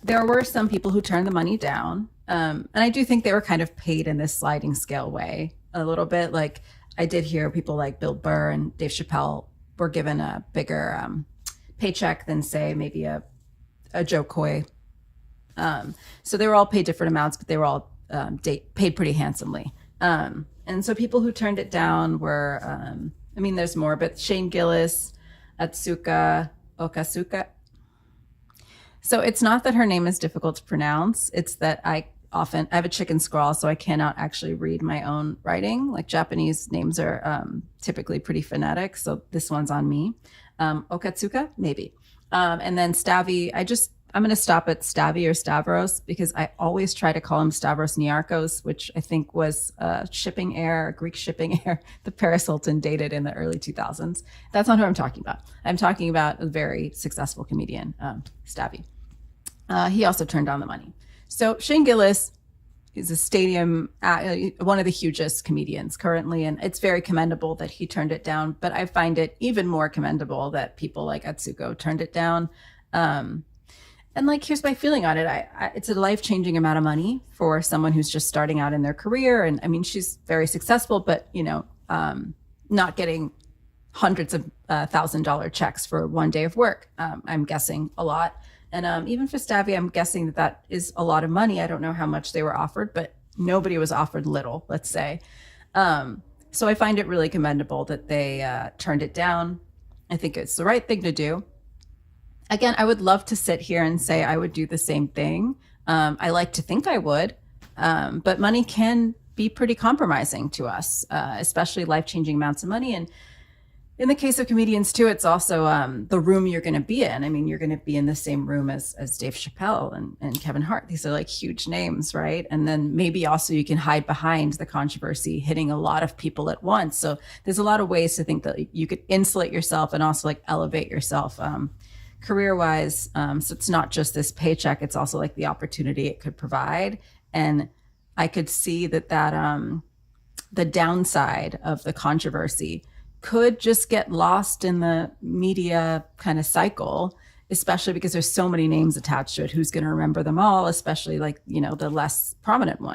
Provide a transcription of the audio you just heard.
There were some people who turned the money down. And I do think they were kind of paid in this sliding scale way a little bit. Like I did hear people like Bill Burr and Dave Chappelle were given a bigger paycheck than, say, maybe a Joe Coy. So they were all paid different amounts, but they were all paid pretty handsomely. And so people who turned it down were, I mean, there's more, but Shane Gillis, Atsuka Okasuka. So it's not that her name is difficult to pronounce. It's that I have a chicken scrawl, so I cannot actually read my own writing. Like Japanese names are typically pretty phonetic, so this one's on me. Okatsuka, maybe. And then Stavi, I'm going to stop at Stavi or Stavros because I always try to call him Stavros Niarchos, which I think was shipping heir, Greek shipping heir, the Paris Hilton dated in the early 2000s. That's not who I'm talking about. I'm talking about a very successful comedian, Stavi. He also turned down the money. So Shane Gillis is a stadium, one of the hugest comedians currently, and it's very commendable that he turned it down. But I find it even more commendable that people like Atsuko turned it down. And like, here's my feeling on it. It's a life-changing amount of money for someone who's just starting out in their career. And I mean, she's very successful, but not getting hundreds of $1,000 checks for one day of work. I'm guessing a lot. And even for Stavi, I'm guessing that is a lot of money. I don't know how much they were offered, but nobody was offered little, let's say. So I find it really commendable that they turned it down. I think it's the right thing to do. Again, I would love to sit here and say I would do the same thing. I like to think I would, but money can be pretty compromising to us, especially life-changing amounts of money. And in the case of comedians too, it's also the room you're going to be in. I mean, you're going to be in the same room as Dave Chappelle and Kevin Hart. These are like huge names, right? And then maybe also you can hide behind the controversy hitting a lot of people at once. So there's a lot of ways to think that you could insulate yourself and also like elevate yourself career-wise. So it's not just this paycheck, it's also like the opportunity it could provide. And I could see that the downside of the controversy could just get lost in the media kind of cycle, especially because there's so many names attached to it. Who's going to remember them all, especially like, the less prominent ones.